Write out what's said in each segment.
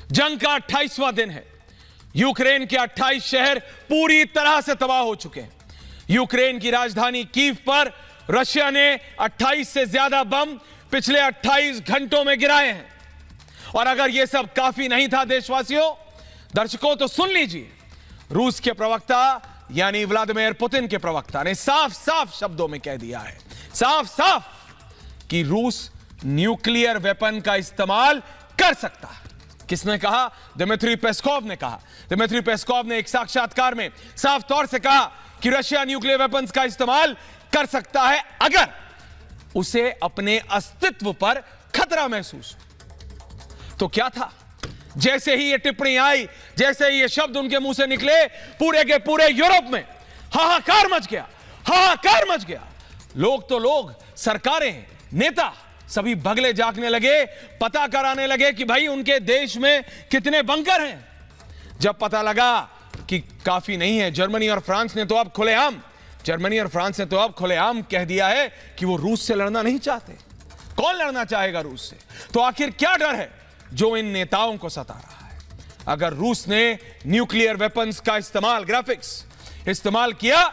जंग का 28वां दिन है। यूक्रेन के 28 शहर पूरी तरह से तबाह हो चुके हैं। यूक्रेन की राजधानी कीव पर रशिया ने 28 से ज्यादा बम पिछले 28 घंटों में गिराए हैं। और अगर यह सब काफी नहीं था देशवासियों, दर्शकों, तो सुन लीजिए, रूस के प्रवक्ता यानी व्लादिमीर पुतिन के प्रवक्ता ने साफ साफ शब्दों में कह दिया है, साफ साफ, कि रूस न्यूक्लियर वेपन का इस्तेमाल कर सकता है। किसने कहा? दिमित्री पेस्कोव ने कहा। दिमित्री पेस्कोव ने एक साक्षात्कार में साफ तौर से कहा कि रशिया न्यूक्लियर वेपन्स का इस्तेमाल कर सकता है अगर उसे अपने अस्तित्व पर खतरा महसूस हो। तो क्या था? जैसे ही यह टिप्पणी आई, जैसे ही ये शब्द उनके मुंह से निकले, पूरे के पूरे यूरोप में हाहाकार मच गया, हाहाकार मच गया। लोग तो लोग, सरकारें, नेता सभी भगले जागने लगे, पता कराने लगे कि भाई उनके देश में कितने बंकर हैं। जब पता लगा कि काफी नहीं है, जर्मनी और फ्रांस ने तो अब खुलेआम कह दिया है कि वो रूस से लड़ना नहीं चाहते। कौन लड़ना चाहेगा रूस से? तो आखिर क्या डर है जो इन नेताओं को सता रहा है? अगर रूस ने न्यूक्लियर वेपन्स का ग्राफिक्स इस्तेमाल किया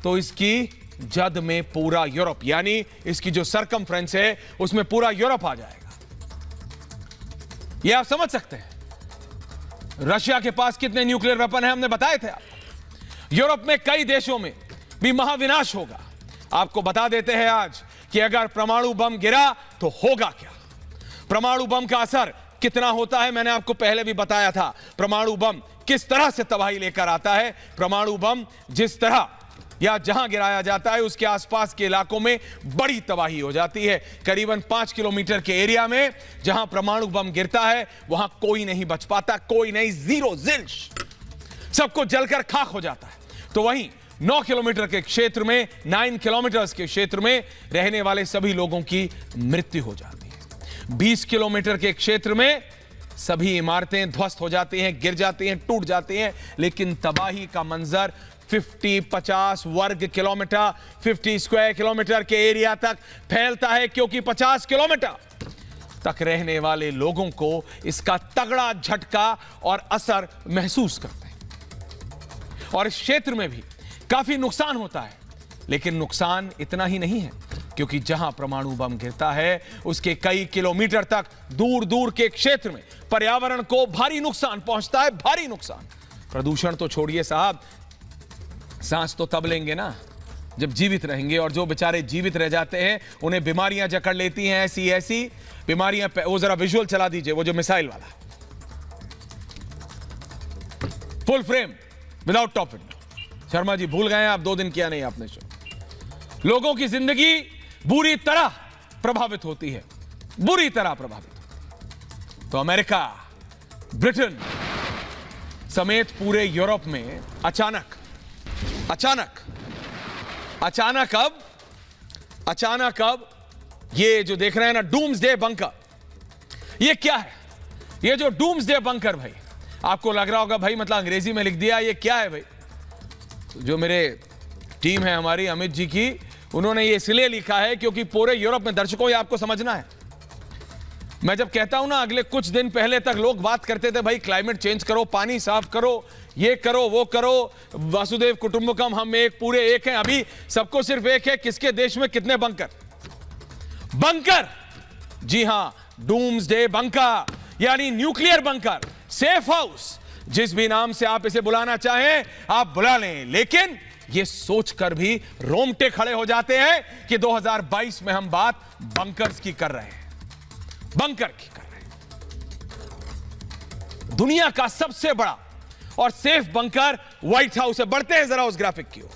तो इसकी जद में पूरा यूरोप, यानी इसकी जो सरकमफ्रेंस है उसमें पूरा यूरोप आ जाएगा। यह आप समझ सकते हैं। रशिया के पास कितने न्यूक्लियर वेपन है हमने बताए थे आपको। यूरोप में कई देशों में भी महाविनाश होगा। आपको बता देते हैं आज कि अगर परमाणु बम गिरा तो होगा क्या। परमाणु बम का असर कितना होता है मैंने आपको पहले भी बताया था। परमाणु बम किस तरह से तबाही लेकर आता है। परमाणु बम जिस तरह या जहां गिराया जाता है उसके आसपास के इलाकों में बड़ी तबाही हो जाती है। करीबन 5 किलोमीटर के एरिया में जहां परमाणु बम गिरता है वहां कोई नहीं बच पाता, कोई नहीं, जीरो जिल्श, सबको जलकर खाक हो जाता है। तो वहीं 9 किलोमीटर के क्षेत्र में, 9 किलोमीटर के क्षेत्र में रहने वाले सभी लोगों की मृत्यु हो जाती है। 20 किलोमीटर के क्षेत्र में सभी इमारतें ध्वस्त हो जाती हैं, गिर जाती हैं, टूट जाती हैं। लेकिन तबाही का मंजर 50 वर्ग किलोमीटर, 50 स्क्वायर किलोमीटर के एरिया तक फैलता है, क्योंकि 50 किलोमीटर तक रहने वाले लोगों को इसका तगड़ा झटका और असर महसूस करते हैं। और इस क्षेत्र में भी काफी नुकसान होता है। लेकिन नुकसान इतना ही नहीं है, क्योंकि जहां परमाणु बम गिरता है उसके कई किलोमीटर तक दूर दूर के क्षेत्र में पर्यावरण को भारी नुकसान पहुंचता है, भारी नुकसान। प्रदूषण तो छोड़िए साहब, सांस तो तब लेंगे ना जब जीवित रहेंगे। और जो बेचारे जीवित रह जाते हैं उन्हें बीमारियां जकड़ लेती हैं, ऐसी ऐसी बीमारियां। वो जरा विजुअल चला दीजिए, वो जो मिसाइल वाला, full frame without top window. Sharma ji भूल गए हैं आप, 2 दिन किया नहीं आपने शो। लोगों की जिंदगी बुरी तरह प्रभावित होती है, बुरी तरह प्रभावित। तो अमेरिका, ब्रिटेन समेत पूरे यूरोप में अचानक अब ये जो देख रहे हैं ना, डूम्सडे बंकर, ये क्या है? ये जो डूम्सडे बंकर, भाई आपको लग रहा होगा भाई मतलब अंग्रेजी में लिख दिया, ये क्या है भाई? जो मेरे टीम है हमारी अमित जी की, उन्होंने ये इसलिए लिखा है क्योंकि पूरे यूरोप में, दर्शकों ये आपको समझना है, मैं जब कहता हूं ना, अगले कुछ दिन पहले तक लोग बात करते थे भाई क्लाइमेट चेंज करो, पानी साफ करो, ये करो, वो करो, वसुदेव कुटुंबकम, हम एक पूरे एक हैं। अभी सबको सिर्फ एक है, किसके देश में कितने बंकर। जी हां, डूम्सडे बंकर यानी न्यूक्लियर बंकर, सेफ हाउस, जिस भी नाम से आप इसे बुलाना चाहें आप बुला लें। लेकिन ये सोचकर भी रोंगटे खड़े हो जाते हैं कि 2022 में हम बात बंकर्स की कर रहे हैं, बंकर की कर रहे हैं। दुनिया का सबसे बड़ा और सेफ बंकर व्हाइट हाउस है। बढ़ते हैं जरा उस ग्राफिक की ओर।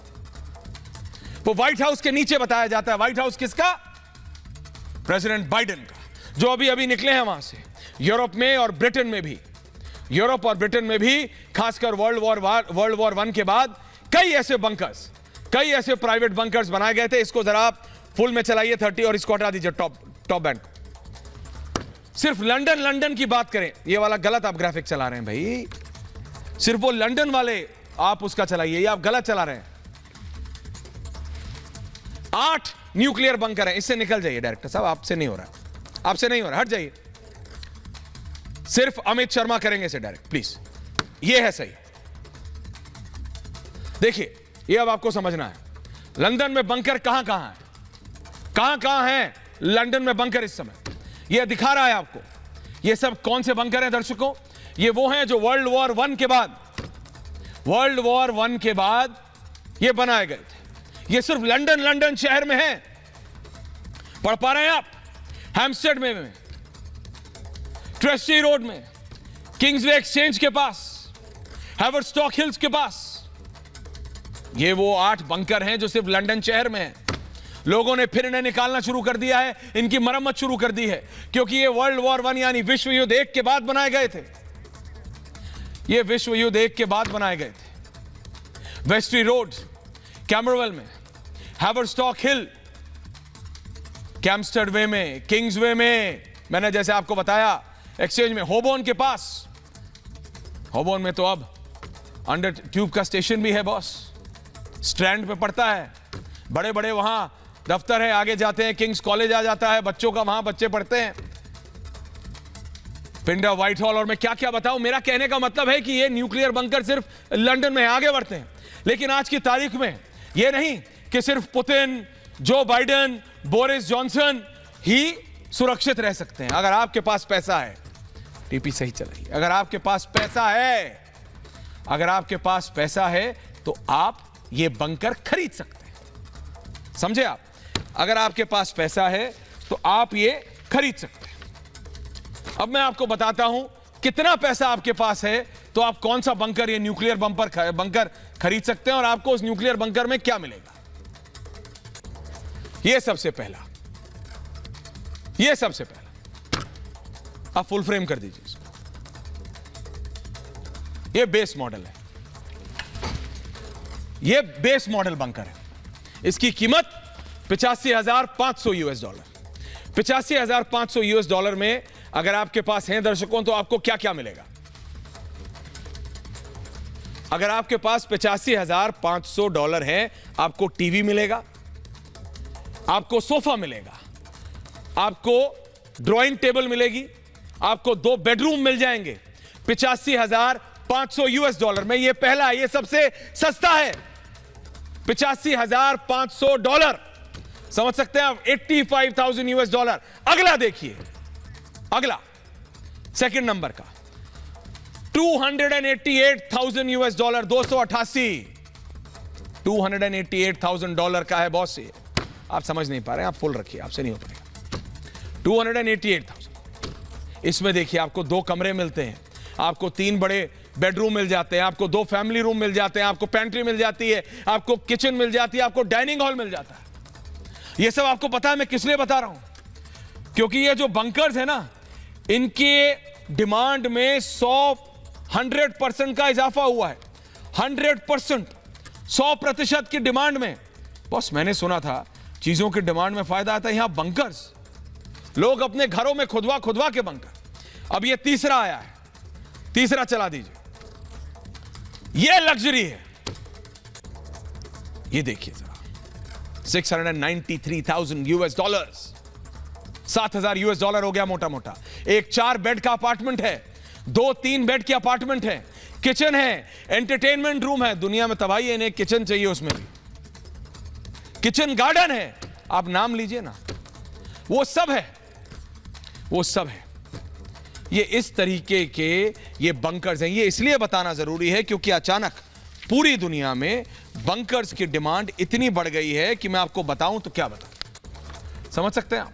वो व्हाइट हाउस के नीचे बताया जाता है। व्हाइट हाउस किसका? प्रेसिडेंट बाइडेन का, जो अभी अभी निकले हैं वहां से। यूरोप में और ब्रिटेन में भी, यूरोप और ब्रिटेन में भी, खासकर वर्ल्ड वॉर 1 के बाद कई ऐसे बंकर्स, कई ऐसे प्राइवेट बंकर्स बनाए गए थे। इसको जरा फुल में चलाइए 30 और इसको हटा दीजिए टॉप बैंड। सिर्फ लंदन की बात करें, ये वाला गलत आप ग्राफिक चला रहे हैं भाई, सिर्फ वो लंदन वाले आप उसका चलाइए, ये आप गलत चला रहे हैं। 8 न्यूक्लियर बंकर हैं। इससे निकल जाइए डायरेक्टर साहब, आपसे नहीं हो रहा, आपसे नहीं हो रहा, हट जाइए। सिर्फ अमित शर्मा करेंगे इसे डायरेक्ट, प्लीज। ये है सही। देखिए, ये अब आपको समझना है लंदन में बंकर कहां कहां है, कहां कहां है लंदन में बंकर इस समय। ये दिखा रहा है आपको। ये सब कौन से बंकर हैं दर्शकों? ये वो हैं जो वर्ल्ड वॉर वन के बाद ये बनाए गए थे। ये सिर्फ लंदन शहर में है। पढ़ पा रहे हैं आप? हैम्पस्टेड में ट्रेस्टी रोड में, किंग्सवे एक्सचेंज के पास, हैवर्स्टॉक हिल्स के पास। ये वो 8 बंकर हैं जो सिर्फ लंदन शहर में हैं। लोगों ने फिर इन्हें निकालना शुरू कर दिया है, इनकी मरम्मत शुरू कर दी है, क्योंकि ये वर्ल्ड वॉर वन यानी विश्व युद्ध 1 के बाद बनाए गए थे। ये विश्व युद्ध 1 के बाद बनाए गए थे। वेस्ट्री रोड कैमरवेल में, हैवर्स्टॉक हिल कैम्पस्टेड वे में, किंग्सवे में, मैंने जैसे आपको बताया एक्सचेंज में, होबोर्न के पास। होबोर्न में तो अब अंडर ट्यूब का स्टेशन भी है बॉस, स्ट्रैंड पे पड़ता है। बड़े बड़े वहां दफ्तर है, आगे जाते हैं किंग्स कॉलेज आ जाता है बच्चों का, वहां बच्चे पढ़ते हैं। पिंडा, व्हाइट हॉल, और मैं क्या क्या बताऊं। मेरा कहने का मतलब है कि ये न्यूक्लियर बंकर सिर्फ लंदन में आगे बढ़ते हैं, लेकिन आज की तारीख में ये नहीं कि सिर्फ Putin, Joe Biden, Boris Johnson ही सुरक्षित रह सकते हैं। अगर आपके पास पैसा है, टीपी सही चल रही है, अगर आपके पास पैसा है तो आप ये बंकर खरीद सकते हैं। समझे आप? अगर आपके पास पैसा है तो आप ये खरीद सकते हैं। अब मैं आपको बताता हूं कितना पैसा आपके पास है तो आप कौन सा बंकर, ये न्यूक्लियर बंकर खरीद सकते हैं और आपको उस न्यूक्लियर बंकर में क्या मिलेगा। ये सबसे पहला आप फुल फ्रेम कर दीजिए इसको। ये बेस मॉडल है, ये बेस मॉडल बंकर है। इसकी कीमत $85,500। $85,500 में अगर आपके पास हैं दर्शकों तो आपको क्या क्या मिलेगा। अगर आपके पास $85,500 है, आपको टीवी मिलेगा, आपको सोफा मिलेगा, आपको ड्राइंग टेबल मिलेगी, आपको 2 बेडरूम मिल जाएंगे $85,500 में। ये पहला है, ये सबसे सस्ता है, $85,500। समझ सकते हैं आप? $85,000। अगला देखिए, अगला सेकंड नंबर का $288,000, 288 $288,000 का है बॉस। ये आप समझ नहीं पा रहे हैं, आप फुल रखिए, आपसे नहीं हो पाएगा। 288,000। इसमें देखिए आपको 2 कमरे मिलते हैं, आपको 3 बड़े बेडरूम मिल जाते हैं, आपको 2 फैमिली रूम मिल जाते हैं, आपको पेंट्री मिल जाती है, आपको किचन मिल जाती है, आपको डाइनिंग हॉल मिल जाता है। ये सब आपको पता है मैं किस लिए बता रहा हूं? क्योंकि ये जो बंकर्स है ना, इनके डिमांड में 100% का इजाफा हुआ है। 100%, 100% की डिमांड में। बॉस, मैंने सुना था चीजों की डिमांड में फायदा आता है, यहां बंकर्स, लोग अपने घरों में खुदवा के बंकर। अब ये तीसरा आया है, तीसरा चला दीजिए। ये लग्जरी है, ये देखिए जरा, $693,000, $7,000 हो गया मोटा मोटा। एक 4 बेड का अपार्टमेंट है, 2-3 बेड के अपार्टमेंट है, किचन है, एंटरटेनमेंट रूम है। दुनिया में तबाही है, इन्हें किचन चाहिए, उसमें भी किचन गार्डन है, आप नाम लीजिए ना, वो सब है। ये इस तरीके के ये बंकर्स हैं। ये इसलिए बताना जरूरी है क्योंकि अचानक पूरी दुनिया में बंकर्स की डिमांड इतनी बढ़ गई है कि मैं आपको बताऊं तो क्या बताऊं। समझ सकते हैं आप?